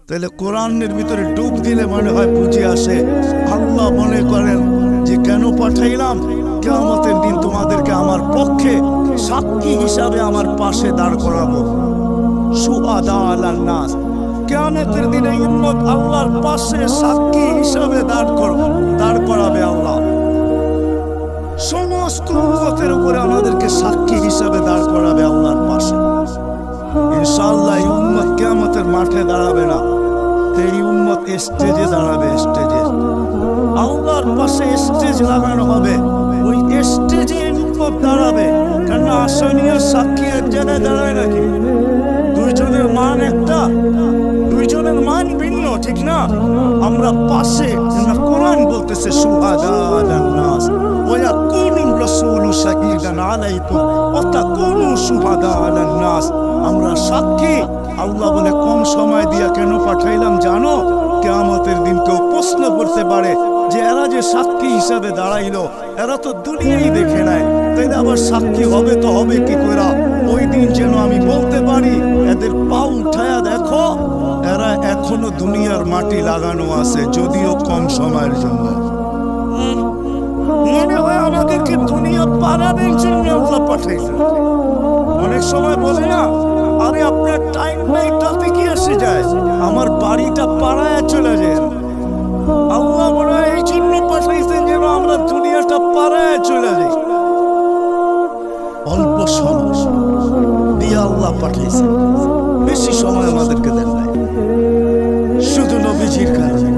তাহলে কোরআনের ভিতরে ডুব দিলে মনে হয় পুঁজি আসে। আল্লাহ মনে করেন যে কেন পাঠাইলাম, কিয়ামতের দিন তোমাদেরকে আমার পক্ষে সাক্ষী হিসাবে আমার পাশে দাঁড় করাবো। শুহাদা আলান নাস, কিয়ামতের দিনে উম্মত আল্লাহর পাশে সাক্ষী হিসাবে দাঁড় করাবে আল্লাহ। সমস্ত উম্মতের উপরে আমাদেরকে সাক্ষী হিসাবে দাঁড় করাবে আল্লাহর পাশে। ইনশাআল্লাহ এই উম্মত কিয়ামতের মাঠে দাঁড়াবে না, এই উম্মত স্টেজে দাঁড়াবে। স্টেজে আল্লাহর পাশে স্টেজ লাগানো হবে, ওই স্টেজে উম্মত দাঁড়াবে। কেন আসামিয়া সাক্ষী এক জায়গায় দাঁড়ায় নাকি? দুইজনের মান একটা, দুইজনের মান ভিন্ন, ঠিক না? আমরা পাশে, কোরআন বলতেছে শুহাদা আলান নাস ওয়া ইয়াকুনুর রাসূলু শাহীদান আলাইকুম ওয়া তাকুনু শুহাদা আলান নাস। আমরা সাক্ষী। আল্লাহ বলে কম সময় দিয়া কেন পাঠাইলাম জানো? কিয়ামতের দিন কেউ প্রশ্ন করতে পারে যে এরা যে সাক্ষী হিসাবে দাঁড়াইলো, এরা তো দুনিয়াই দেখে নাই, তাইলে আবার সাক্ষী হবে তো হবে কি করে? ওই দিন যেন আমি বলতে পারি এদের পা উঠায়া দেখো, এরা এখনো দুনিয়ার মাটি লাগানো আছে, যদিও কম সময়ের জন্য। মনে হয় আমাদেরকে দুনিয়া পারাবের জন্য আল্লাহ পাঠাইছে। অনেক সময় বলে না, আরে আপনার টাইম নাই, তাতে কি এসে যায়, আমার বাড়িটা পাড়ায় চলে যায়। আল্লাহ মনে হয় এই জন্য পাঠাইছেন যেন আমরা দুনিয়াটা পাড়ায় চলে যাই। অল্প সময় দিয়ে আল্লাহ পাঠাইছে, বেশি সময় আমাদেরকে দেন নাই, শুধু নবীজির কারণে।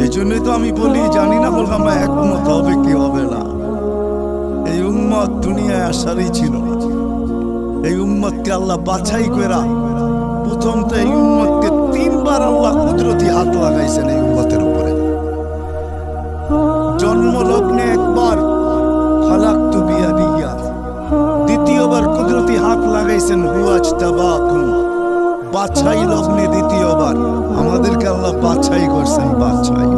এই জন্যই তো আমি বলি, জানি না বলবো আমরা একমত হবে কি হবে না। এই উম্মত দুনিয়ায় আসারই ছিল। এই উম্মতকে আল্লাহ বাছাই করা, প্রথম তো এই উম্মতকে 3 বার আল্লাহ কুদরতি হাত লাগাইছেন এই উম্মতের উপরে। জন্ম লগ্নে একবার খালাকতু বিয়াদিয়া, দ্বিতীয়বার কুদরতি হাত লাগাইছেন হুয়াজতাবাকুম, বাছাই লগ্নে দ্বিতীয়বার আমাদেরকে আল্লাহ বাছাই করছেন। বাছাই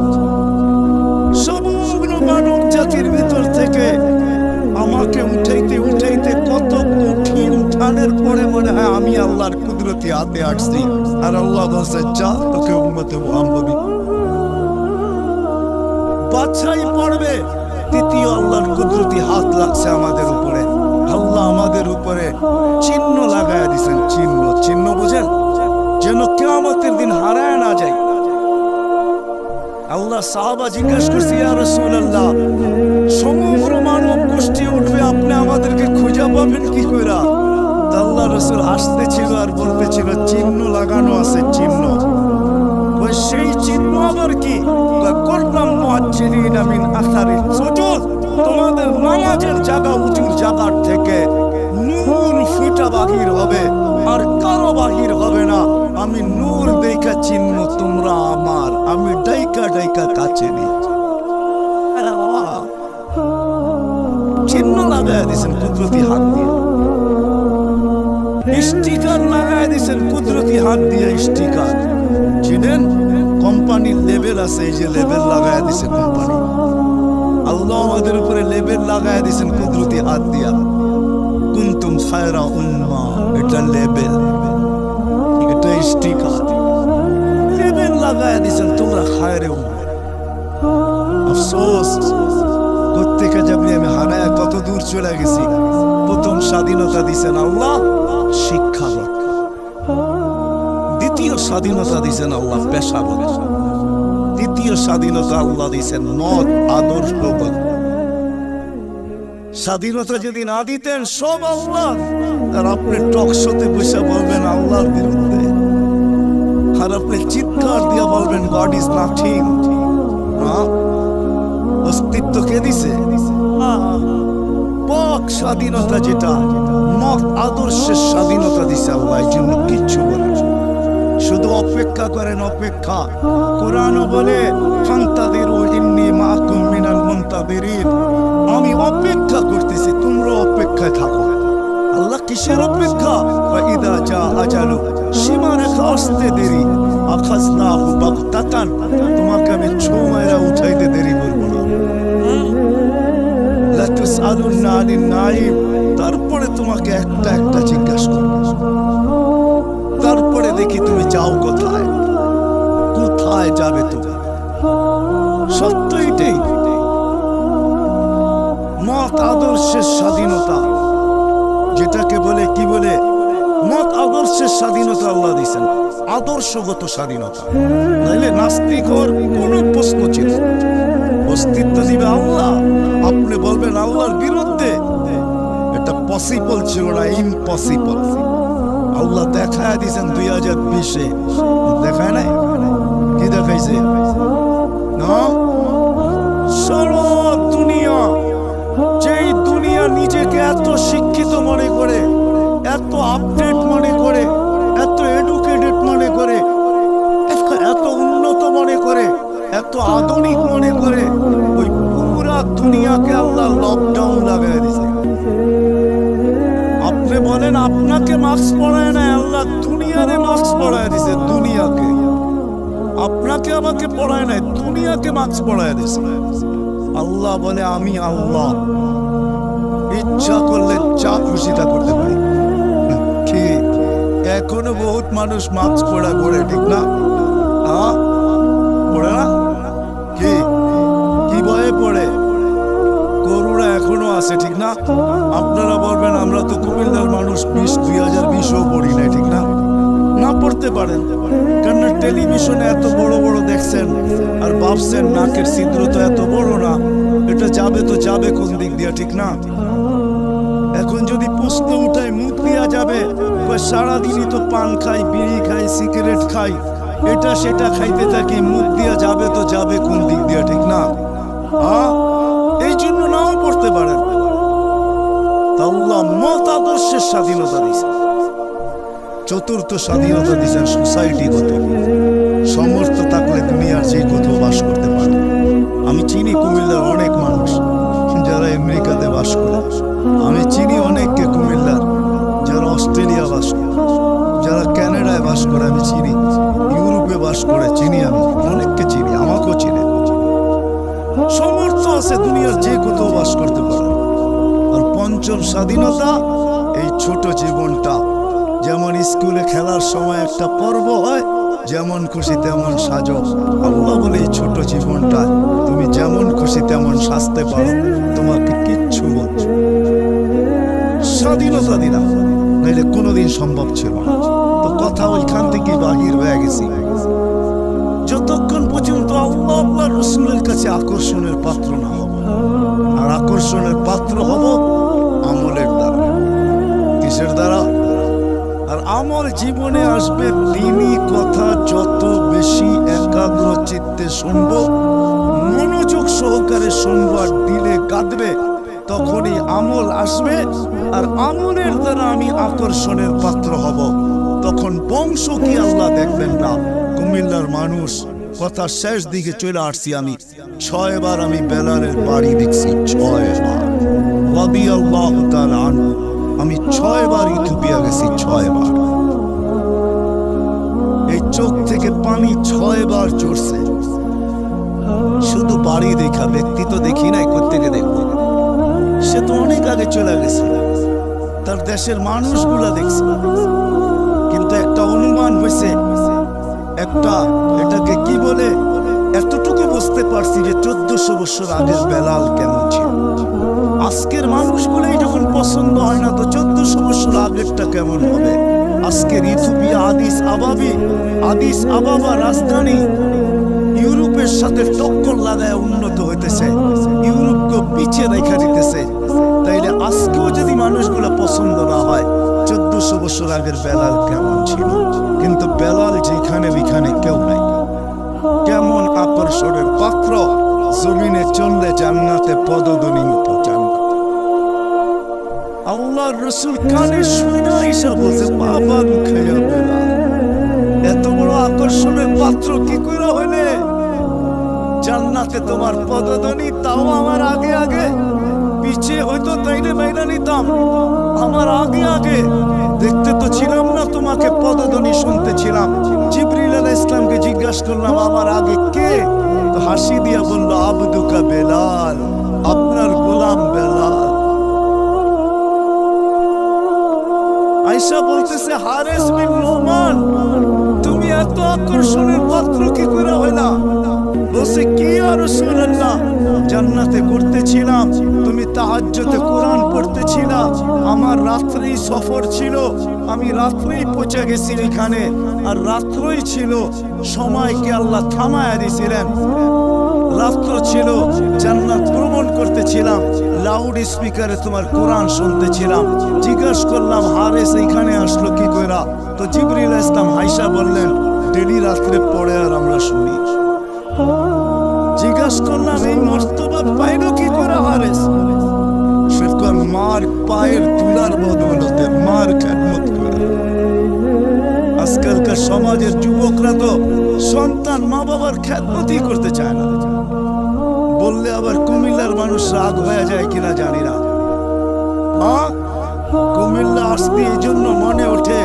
সমগ্র মানব জাতির ভিতর থেকে আমাকে উঠাইতে উঠাইতে কত কঠিন উঠানের পরে মনে হয় আমি আল্লাহর কুদরতি হাতে আসছি। আর আল্লাহ বলছে যা, তোকে উম্মতে মুহাম্মদী বাছাই পড়বে। তৃতীয় আল্লাহর কুদরতি হাত লাগছে আমাদের উপরে। আল্লাহ আমাদের উপরে চিহ্ন লাগায় দিয়েছেন। চিহ্ন, চিহ্ন বুঝেন, যেন কিয়ামতের দিন হারায় না যায়। আল্লাহ সাহাবা জিজ্ঞাসা করছে, ইয়া রাসূলুল্লাহ, সমগ্র মানব গোষ্ঠী উঠবে, আপনি আমাদেরকে খুঁজে পাবেন কি কইরা? আল্লাহ রাসূল হাসতেছিল আর বলতেছিল, চিহ্ন লাগানো আছে, চিহ্ন। ওই সেই চিহ্ন আবার কি? করলাম মুআজ্জিলিনা মিন আসারি সুজুদ, তোমাদের নামাজের জায়গা উঁচুর জায়গার থেকে নূর ফুটা বাহির হবে, আর কারো বাহির হবে না। আমি নূর দেখা চিহ্ন তোমরা আমার, আমি ডাইকা ডাইকা কাছে নি। চিহ্ন লাগায় দিয়েছেন কুদরতি হাত দিয়ে, স্টিকার লাগায় দিয়েছেন কুদরতি হাত দিয়ে। স্টিকার চিনেন? কোম্পানির লেবেল আছে, এই যে লেবেল লাগায় দিয়েছে কোম্পানি। আল্লাহ আমাদের উপরে লেবেল লাগায় দিয়েছেন কুদরতি হাত দিয়া। কুনতুম খায়রা উম্মাহ, এটা লেবেল, এটা স্টিকার। লেবেল লাগায় দিয়েছেন তোমরা খায়রে উম্মাহ। আফসোস, কোত্থেকে যাবি আমি হারায় কত দূর চলে গেছি। প্রথম স্বাধীনতা দিয়েছেন আল্লাহ শিক্ষা, দ্বিতীয় স্বাধীনতা দিয়েছেন আল্লাহ পেশাগত, তৃতীয় স্বাধীনতা আল্লাহ দিয়েছেন মত আদর্শগত। স্বাধীনতা যদি না দিতেন সব আল্লাহ, আর আপনি টক শোতে বসে বলবেন আল্লাহর বিরুদ্ধে, আর আপনি চিৎকার দিয়ে বলবেন গড ইজ নাথিং। অস্তিত্ব কে দিছে? পক স্বাধীনতা, যেটা মত আদর্শের স্বাধীনতা দিছে আল্লাহ। এই জন্য কিচ্ছু বলেন, শুধু অপেক্ষা করেন, অপেক্ষা। কোরআনও বলে ফান্তাযিরু ইন্নী মাআকুম মিনাল মুনতাযিরিন, আমি অপেক্ষা করতেছি, তোমরা অপেক্ষায় থাকো। আল্লাহ কিসের অপেক্ষা? ওয়া ইযা জা আজালু, সীমারেখা আসতে দেরি, আখাযনাহু বাগতাতান, তোমাকে আমি ছোঁয়া উঠাইতে দেরি করব না। লা তুসআলুনা আনিন নাঈম, তারপরে তোমাকে একটা একটা জিজ্ঞাসা করব, তারপরে দেখি তুমি যাও কোথায়, কোথায় যাবে তুমি? সত্য এটাই। মত আদর্শের স্বাধীনতা, যেটাকে বলে কি বলে, মত আদর্শের স্বাধীনতা আল্লাহ দিয়েছেন, আদর্শগত স্বাধীনতা। নাইলে নাস্তিক হওয়ার কোনো প্রশ্ন ছিল? অস্তিত্ব দিবে আল্লাহ, আপনি বলবেন আল্লাহর বিরুদ্ধে, এটা পসিবল ছিল না, ইম্পসিবল। আল্লাহ দেখায় দিয়েছেন 2020-এ, দেখায় নাই? কি দেখাইছে? না, সারা দুনিয়া, যেই দুনিয়া নিজেকে এত শিক্ষিত মনে করে, এত আপডেট মনে করে, এত এডুকেটেড মনে করে, এত উন্নত মনে করে, এত আধুনিক মনে করে, ওই পুরা দুনিয়াকে আল্লাহ লকডাউন লাগাই দিয়েছে। আপনি বলেন আপনাকে মাস্ক পরায় না, আল্লাহ দুনিয়ারে মাস্ক পরায় দিয়েছে, দুনিয়াকে। আপনাকে আমাকে পড়ায় নাই, দুনিয়াকে মাস্ক পরায় দিয়েছে। আল্লাহ বলে আমি আল্লাহ, ইচ্ছা করলে যা খুশি তা করতে পারি। কি এখনো বহুত মানুষ মাস্ক পরা করে, ঠিক না? পড়ে না? কি কি ভয়ে পড়ে? করুণা এখনো আছে, ঠিক না? আপনারা বলবেন আমরা তো কুমিল্লার মানুষ, 2020-ও পড়ি নাই, ঠিক না? না পড়তে পারেন, কেননা টেলিভিশনে এত বড় বড় দেখছেন আর ভাবছেন নাকের ছিদ্র তো এত বড় না, এটা যাবে তো যাবে কোন দিক দিয়ে, ঠিক না? এখন যদি প্রশ্ন উঠায় মুখ দিয়া যাবে, সারাদিনই তো পান খাই, বিড়ি খাই, সিগারেট খাই, এটা সেটা খাইতে থাকি, মুখ দিয়া যাবে তো যাবে কোন দিক দিয়ে, ঠিক না? এই জন্য নাও পড়তে পারেন। আল্লাহ মত আদর্শের স্বাধীনতা দিয়েছেন। চতুর্থ স্বাধীনতা দিয়েছেন সোসাইটিগত। সমর্থ থাকলে দুনিয়ার যে কোথাও বাস করতে পারে। আমি চিনি কুমিল্লার অনেক মানুষ যারা আমেরিকাতে বাস করে, আমি চিনি অনেককে কুমিল্লার যারা অস্ট্রেলিয়া বাস করে, যারা কানাডায় বাস করে, আমি চিনি ইউরোপে বাস করে, চিনি আমি অনেককে চিনি, আমাকেও চিনি। সমর্থ আছে দুনিয়ার যে কোথাও বাস করতে পারে। আর পঞ্চম স্বাধীনতা, এই ছোট জীবনটা, যেমন স্কুলে খেলার সময় একটা পর্ব হয়, যেমন খুশি তেমন সাজো। আল্লাহ বলে এই ছোট জীবনটা তুমি যেমন খুশি তেমন সাজতে পারো, তোমাকে কিচ্ছু বলছো স্বাধীনতা দিলাম, নাইলে কোনোদিন সম্ভব ছিল না। তো কথা ওইখান থেকে বাহির হয়ে গেছি। যতক্ষণ পর্যন্ত আল্লাহ আল্লাহ রসুলের কাছে আকর্ষণের পাত্র না হব, আর আকর্ষণের পাত্র হব আমলের দ্বারা। কিসের দ্বারা? আর আমল জীবনে আসবে দিনই কথা যত বেশি একাগ্র চিত্তে শুনবো, মনোযোগ সহকারে শুনবো আর দিলে কাঁদবে, তখনই আমল আসবে। আর আমলের দ্বারা আমি আকর্ষণের পাত্র হব। তখন বংশ কি আল্লাহ দেখবেন না। কুমিল্লার মানুষ, কথা শেষ দিকে চলে আসছি আমি, 6 বার আমি বেলালের বাড়ি দেখছি, 6 বার। রাদিয়াল্লাহু তাআলা আনহু, আমি 6 বার ইথিওপিয়া গেছি, 6 বার। এই চোখ থেকে পানি 6 বার ঝরছে। শুধু বাড়ি দেখা, ব্যক্তি তো দেখি নাই, কোত্থেকে দেখবো? সে তো অনেক আগে চলে গেছে, তার দেশের মানুষগুলা দেখছে। কিন্তু একটা অনুমান হয়েছে, একটা এটাকে কি বলে, এতটুকু বুঝতে পারছি যে 1400 বছর আগের বেলাল কেমন ছিল। আজকের মানুষগুলোই যখন পছন্দ হয় না, তো 1400 বছর আগেরটা কেমন হবে? আজকের ইথিওপিয়া আদিস আবাবা রাজধানী ইউরোপের সাথে টক্কর লাগায় উন্নত হইতেছে, ইউরোপকে পিছিয়ে রেখে দিতেছে। তাইলে আজকেও যদি মানুষগুলো পছন্দ না হয়, 1400 বছর আগের বেলাল কেমন ছিল? কিন্তু বেলাল যেখানে ওইখানে কেউ নাই। কেমন আকর্ষণের পাত্র, জমিনে চললে জান্নাতে পদধ্বনি মতো জান্নাত। আল্লাহর রাসূল কানে শুনা ঈসা বলছে, বাবা খাইয়া বেলাল, এত বড় আকর্ষণের পাত্র কি করে হইলে? জান্নাতে তোমার পদধ্বনি, তাও আমার আগে আগে। পিছিয়ে হয়তো তাইলে মাইনা নিতাম, আমার আগে আগে। দেখতে তো ছিলাম না, তোমাকে পদধ্বনি শুনতে ছিলাম। জিবরিল আলাইহিস সালামকে জিজ্ঞাসা করলাম আমার আগে কে? তো হাসি দিয়া বলল, আবদুকা বেলাল, আপনার গোলাম বেলাল। আয়েশা বলতেছে, হারিস বিন নোমান, তুমি এত আকর্ষণের পাত্র কি করে হইলা? বলছে কি আর রাসূলুল্লাহ, জান্নাতে ঘুরতেছিলাম, তুমি তাহাজ্জুদে কোরআন পড়তেছিলা, আমার রাত্রেই সফর ছিল, আমি রাত্রেই পৌঁছে গেছি এখানে, আর রাত্রই ছিল, সময়কে আল্লাহ থামায়া দিয়েছিলেন, রাত্র ছিল, জান্নাত ভ্রমণ করতেছিলাম, লাউড স্পিকারে তোমার কোরআন শুনতেছিলাম। জিজ্ঞাসা করলাম হারেস এইখানে আসলো কি কইরা? তো জিবরিল ইসলাম হাইসা বললেন ডেলি রাত্রে পড়ে আর আমরা শুনি। জিজ্ঞাসা করলাম এই মর্তবা পাইলো কি করে হারেস? সে কয় মার পায়ের তুলার বদৌলতে, মার খেদমত করে। আজকালকার সমাজের যুবকরা তো সন্তান মা বাবার খেদমতই করতে চায় না। বললে আবার কুমিল্লার মানুষ রাগ হয়ে যায় কিনা জানি না। কুমিল্লা আসতে এই জন্য মনে ওঠে,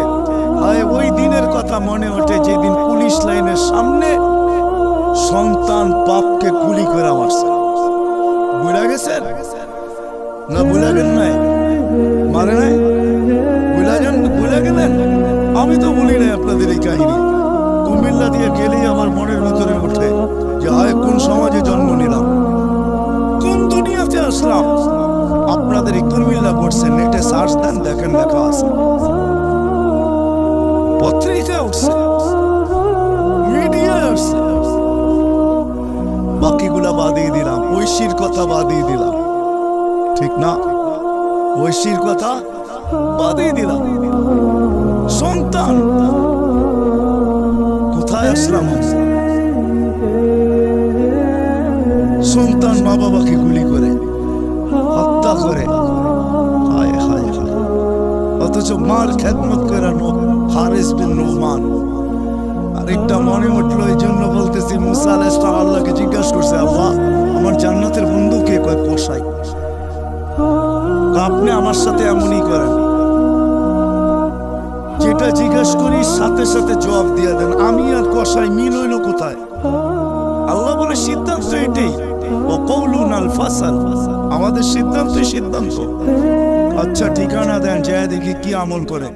হয় ওই দিনের কথা মনে ওঠে যেদিন পুলিশ লাইনের সামনে সন্তান বাপকে গুলি করে মারছে। বুঝা গেছেন না? বুঝা গেল নাই? মারে নাই? বুঝা গেলেন? আমি তো বলি নাই আপনাদের এই কাহিনী। কুমিল্লা দিয়ে গেলেই আমার মনের ভিতরে ওঠে যে হয় কোন সমাজে জন্ম নিলাম, কোন দুনিয়াতে আসলাম। আপনাদের এই কুমিল্লা পড়ছেন, নেটে সার্চ দেন, দেখেন লেখা আছে, পত্রিকায় উঠছে, মিডিয়ায় উঠছে। বাকিগুলা বাদিয়ে দিলাম, ঐশীর কথা বাদিয়ে দিলাম, ঠিক না? ঐশীর কথা বাদিয়ে দিলাম। সন্তান কোথায় আসলাম? সন্তান মা বাবাকে গুলি করে হত্যা করে, হায় হায় হায়, অথচ মার খেদমত করে হারিস বিন নোমান। আরেকটা মনে উঠলো, এই জন্য বলতেছি, মুসা আলাইহিস সালাম আল্লাহকে জিজ্ঞাসা করছে, আল্লাহ আমার জান্নাতের বন্ধু কে? কয় কসাই। আপনি আমার সাথে এমনই করেন, যেটা জিজ্ঞাসা করি সাথে সাথে জবাব দিয়ে দেন। আমি আর কসাই মিল হইল কোথায়? আল্লাহ বলে সিদ্ধান্ত এটাই, ওয়াকাউলুনাল ফাসাল, আমাদের সিদ্ধান্তই সিদ্ধান্ত। আচ্ছা ঠিকানা দেন, যায় দেখি কি আমল করে।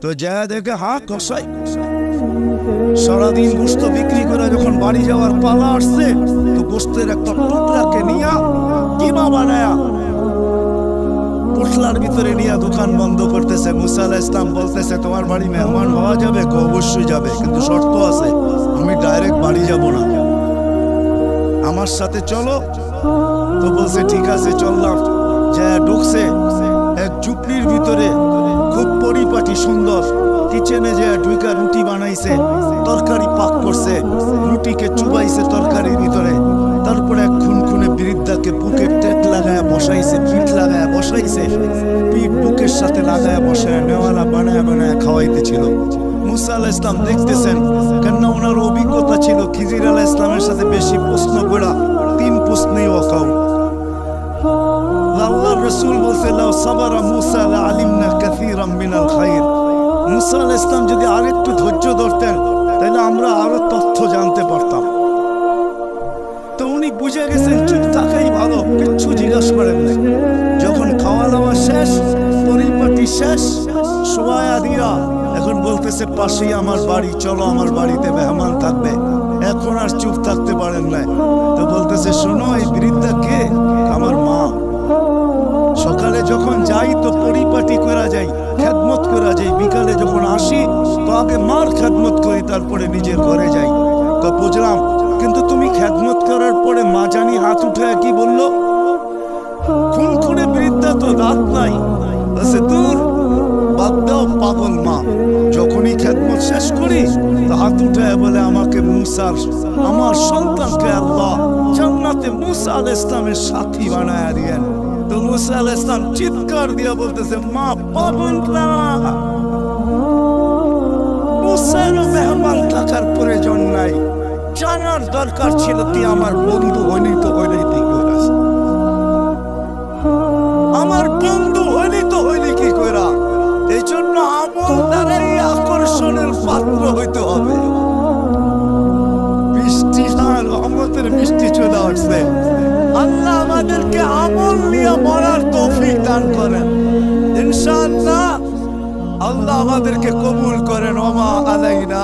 তো যায় দেখে কসাই। সারাদিন গোস্ত বিক্রি করে যখন বাড়ি যাওয়ার পালা আসছে, তো গোস্তের একটা টুকরাকে নিয়া কিমা বানায়া পুটলার ভিতরে নিয়ে দোকান বন্ধ করতেছে। মুসা আলাইহিস সালাম বলতেছে, তোমার বাড়ি মেহমান হওয়া যাবে? অবশ্যই যাবে, কিন্তু শর্ত আছে, আমি ডাইরেক্ট বাড়ি যাব না, আমার সাথে চলো। তো বলছে ঠিক আছে চললাম। যা ঢুকছে এক ঝুপড়ির ভিতরে, খুব পরিপাটি সুন্দর, কিচেনে যে ঢুকা রুটি বানাইছে, তরকারি পাক করছে, রুটিকে চুবাইছে তরকারির ভিতরে, তারপরে এক খুনখুনে বৃদ্ধাকে বুকে টেক লাগায় বসাইছে, পিঠ লাগায় বসাইছে, পিঠ বুকের সাথে লাগায় বসায় নেওয়ালা বানায় বানায় খাওয়াইতেছিল। মুসা আলাইহিস সালাম দেখতেছেন, কেননা ওনার অভিজ্ঞতা ছিল খিজির আলাইহিস সালামের সাথে বেশি প্রশ্ন করা, 3 প্রশ্নেই ওয়াকাউ। আল্লাহর রাসূল বলছে, লাউ সাবারা মুসা লা আলিমনা কাসীরাম মিনাল খায়র। মুসা আলাইহিস সালাম যদি আরেকটু ধৈর্য ধরতেন, তাহলে আমরা আরো তথ্য জানতে পারতাম। তো উনি বুঝে গেছেন চুপ থাকাই ভালো, কিচ্ছু জিজ্ঞাসা করেন নাই। যখন খাওয়া দাওয়া শেষ, পরিপাটি শেষ, শোয়া দিয়া এখন বলতেছে পাশেই আমার বাড়ি, চলো আমার বাড়িতে মেহমান থাকবে। এখন আর চুপ থাকতে পারেন না, তো বলতেছে শোনো এই বৃদ্ধা কে? আমার মা। সকালে যখন যাই তো পরিপাটি করা যাই, খেদমত করা যাই, বিকালে যখন আসি তো আগে মার খেদমত করি, তারপরে নিজের ঘরে যাই। তো বুঝলাম, কিন্তু তুমি খেদমত করার পরে মা জানি হাত উঠে কি বললো? খুনখুনে বৃদ্ধা, তো দাঁত নাই। বলছে দূর, বাদ দাও পাগল মা। যখনই খেদমত শেষ করি তো হাত উঠে বলে, আমাকে মুসার, আমার সন্তানকে আল্লাহ জান্নাতে মুসা আলাইহিস সালামের সাথী বানায়া দিয়েন। তো মুসা আলাইহিস সালাম চিৎকার দিয়া বলতেছে, মা পাবেন না, মুসার মেহমান থাকার প্রয়োজন নাই, জানার দরকার ছিল তুই আমার বন্ধু হইলি তো হইলি, আমার বন্ধু হইলি তো হইলি কি কইরা? এই জন্য আমল দ্বারাই আকর্ষণের পাত্র হইতে হবে। বৃষ্টি আর রহমতের বৃষ্টি চলে আসছে। আল্লাহ আমাদেরকে আমল নিয়ে মরার তৌফিক দান করেন ইনশাআল্লাহ। আল্লাহ আমাদেরকে কবুল করেন। ওমা আলাইনা